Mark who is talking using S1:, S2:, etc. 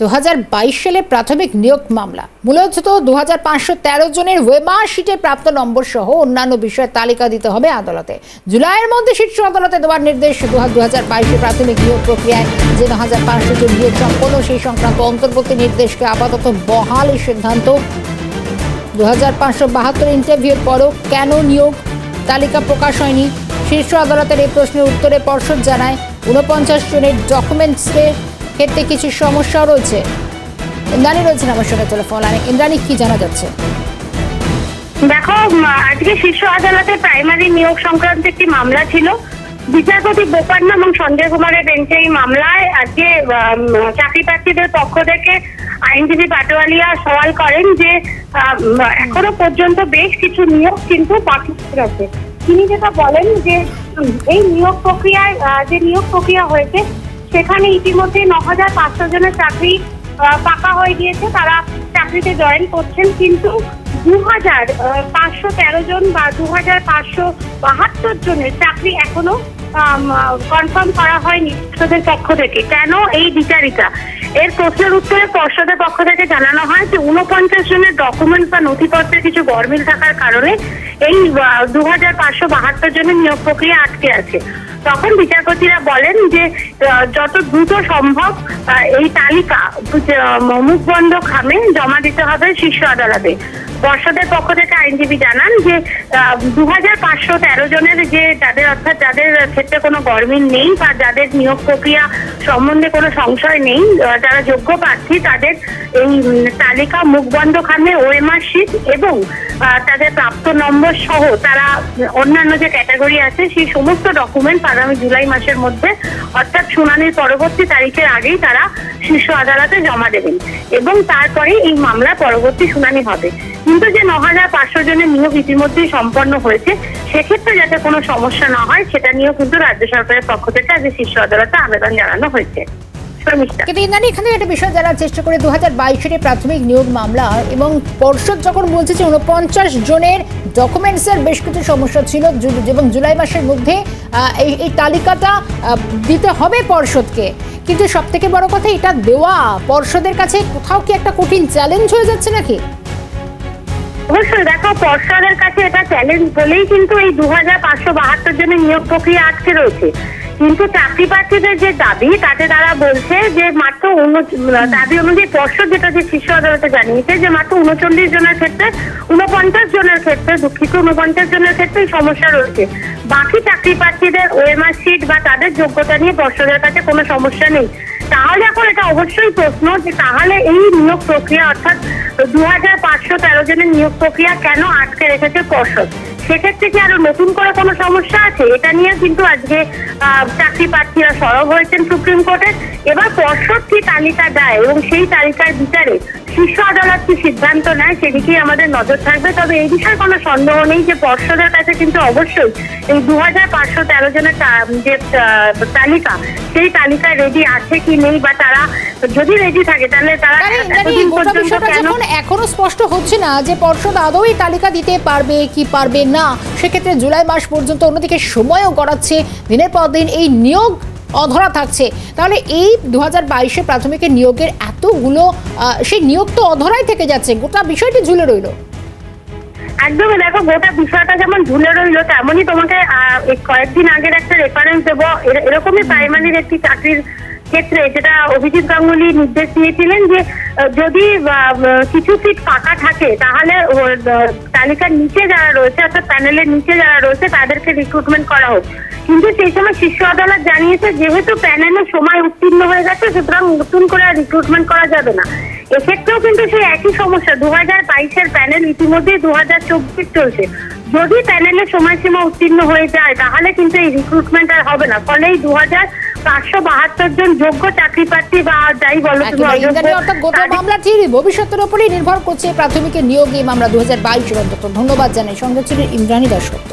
S1: 2022 সালে প্রাথমিক নিয়োগ মামলা মূলত 2513 জনের ওয়েমার্কশিটে প্রাপ্ত নম্বর সহ অন্যান্য বিষয়ের তালিকা দিতে হবে আদালতে। জুলাইয়ের মধ্যে শীর্ষ আদালতে দেওয়ার নির্দেশ। 2022 প্রাথমিক নিয়োগ প্রক্রিয়ায় যে 9500 জন নিয়োগ সম্পন্ন সেই সংক্রান্ত অন্তর্বর্তী নির্দেশকে আপাতত বহাল এই সিদ্ধান্ত। 2572 ইন্টারভিউর পরও কেন নিয়োগ তালিকা প্রকাশ হয়নি? শীর্ষ আদালতের এই প্রশ্নের উত্তরে পর্ষদ জানায় 49 জনের ডকুমেন্টসের ক্ষেত্রে কিছু সমস্যা রয়েছে। ইন্দ্রাণী রয়েছেন আমার সঙ্গে টেলিফোন লাইনে। ইন্দ্রাণী, কি জানা যাচ্ছে?
S2: দেখো, আজকে শীর্ষ আদালতে প্রাইমারি নিয়োগ সংক্রান্ত একটি মামলা ছিল। বিচারপতি বোপান্না এবং সঞ্জয় কুমারের বেঞ্চে এই মামলায় আজকে চাকরি প্রার্থীদের পক্ষ থেকে আইনজীবী পাটোয়ারিয়া সওয়াল করেন যে এখনো পর্যন্ত বেশ কিছু নিয়োগ কিন্তু বাকি আছে। তিনি যেটা বলেন যে এই নিয়োগ প্রক্রিয়ায় যে নিয়োগ প্রক্রিয়া হয়েছে সেখানে ইতিমধ্যে 9500 জনের চাকরি পাকা হয়ে গিয়েছে, তারা চাকরিতে জয়েন করছেন, কিন্তু 2513 জন বা 2572 জনের চাকরি এখনো কনফার্ম করা হয়নি পর্ষদের পক্ষ থেকে। কেন এই বিচারিতা? এর প্রশ্নের উত্তরে পর্ষদের পক্ষ থেকে জানানো হয় যে 49 জনের ডকুমেন্টস বা নথিপত্রের কিছু গরমিল থাকার কারণে এই 2572 জনের নিয়োগ প্রক্রিয়া আটকে আছে। তখন বিচারপতিরা বলেন যে যত দ্রুত সম্ভব এই তালিকা মুখ বন্ধ খামে জমা দিতে হবে শীর্ষ আদালতে। পর্ষদের পক্ষ থেকে আইনজীবী জানান যে 2513 জনের যে যাদের অর্থাৎ যাদের ক্ষেত্রে কোনো গরমিল নেই বা যাদের নিয়োগ প্রক্রিয়া সম্বন্ধে কোনো সংশয় নেই, যারা যোগ্য প্রার্থী, তাদের এই তালিকা মুখ বন্ধ খামে ওয়েমার্কশিট এবং তাদের প্রাপ্ত নম্বর সহ তারা অন্যান্য যে ক্যাটাগরি আছে সেই সমস্ত ডকুমেন্ট আগামী জুলাই মাসের মধ্যে অর্থাৎ শুনানির পরবর্তী তারিখের আগেই তারা শীর্ষ আদালতে জমা দেবেন এবং তারপরে এই মামলার পরবর্তী শুনানি হবে। কিন্তু যে 9500 জনের নিয়োগ ইতিমধ্যেই সম্পন্ন হয়েছে, সেক্ষেত্রে যাতে কোনো সমস্যা না হয় সেটা নিয়েও কিন্তু রাজ্য সরকারের পক্ষ থেকে আজ শীর্ষ আদালতে আবেদন জানানো হয়েছে।
S1: এখানে একটা বিষয় জানার চেষ্টা করে 2022 সালে প্রাথমিক নিয়োগ মামলা এবং পর্ষদ যখন বলছে যে 49 জনের ডকুমেন্টসের বেশ কিছু সমস্যা ছিল এবং জুলাই মাসের মধ্যে এই তালিকাটা দিতে হবে পর্ষদকে, কিন্তু সব থেকে বড় কথা এটা দেওয়া পর্ষদের কাছে কোথাও কি একটা কঠিন চ্যালেঞ্জ হয়ে যাচ্ছে নাকি?
S2: অবশ্যই, দেখো, পর্ষদের কাছে এটা চ্যালেঞ্জ বলেই কিন্তু এই 2572 জনের নিয়োগ প্রক্রিয়া আটকে রয়েছে। কিন্তু চাকরি প্রার্থীদের যে দাবি তাতে তারা বলছে যে মাত্র দাবি অনুযায়ী পর্ষদ যেটা যে শীর্ষ আদালতে জানিয়েছে যে মাত্র 39 জনের ক্ষেত্রে 49 জনের ক্ষেত্রে 49 জনের ক্ষেত্রে সমস্যা রয়েছে। বাকি চাকরি প্রার্থীদের ওয়েমার্কশিট বা তাদের যোগ্যতা নিয়ে পর্ষদের কাছে কোনো সমস্যা নেই। তাহলে এখন এটা অবশ্যই প্রশ্ন যে তাহলে এই নিয়োগ প্রক্রিয়া অর্থাৎ 2513 জনের নিয়োগ প্রক্রিয়া কেন আটকে রেখেছে পর্ষদ? সেক্ষেত্রে কি আরো নতুন করে কোনো সমস্যা আছে? এটা নিয়ে কিন্তু আজকে চাকরি প্রার্থীরা সরব হয়েছেন সুপ্রিম কোর্টে। এবার পর্ষদ কি তালিকা দেয় এবং সেই তালিকার বিচারে শীর্ষ আদালত কি সিদ্ধান্ত নেয় সেদিকেই আমাদের নজর থাকবে। তবে এই বিষয়ে কোনো সন্দেহ নেই যে পর্ষদের কাছে কিন্তু অবশ্যই এই 2513 জনের যে তালিকা সেই তালিকায় রেডি আছে কি নেই, বা তারা যদি রেডি থাকে তাহলে তারা
S1: এখনো স্পষ্ট হচ্ছে না যে পর্ষদ আদৌ এই তালিকা দিতে পারবে কি পারবে না। সেক্ষেত্রে জুলাই মাস পর্যন্ত অন্যদিকে সময়ও গড়াচ্ছে, দিনের পর দিন এই নিয়োগ অধরা থাকছে। তাহলে এই 2022 প্রাথমিকের নিয়োগের এতগুলো সেই নিয়োগ তো অধরাই থেকে যাচ্ছে, গোটা বিষয়টি ঝুলে রইল।
S2: একদমই, দেখো, গোটা বিষয়টা যেমন ঝুলে রইল তেমনই তোমাকে কয়েকদিন আগের একটা রেফারেন্স দেবো। এরকমই প্রাইমারির একটি চাকরির ক্ষেত্রে যেটা অভিজিৎ গাঙ্গুলি নির্দেশ দিয়েছিলেন যে যদি কিছু সিট ফাঁকা থাকে তাহলে তালিকার নিচে যারা রয়েছে অর্থাৎ প্যানেলের নিচে যারা রয়েছে তাদেরকে রিক্রুটমেন্ট করা হোক। কিন্তু সেই সময় শীর্ষ আদালত জানিয়েছে যেহেতু প্যানেলের সময় উত্তীর্ণ হয়ে গেছে সুতরাং নতুন করে রিক্রুটমেন্ট করা যাবে না। এক্ষেত্রেও কিন্তু সেই একই সমস্যা, 2022 প্যানেল ইতিমধ্যেই 2024 চলছে। যদি প্যানেলের সময়সীমা উত্তীর্ণ হয়ে যায় তাহলে কিন্তু এই রিক্রুটমেন্ট আর হবে না। ফলে এই 2572 জন যোগ্য চাকরি প্রার্থী বা যাই বলো তুমি
S1: ভবিষ্যতের উপরেই নির্ভর করছে প্রাথমিকের নিয়োগ এই মামলা 2022 অন্তত। ধন্যবাদ জানাই। সঙ্গে ছিলেন ইন্দ্রাণী দাশগুপ্ত।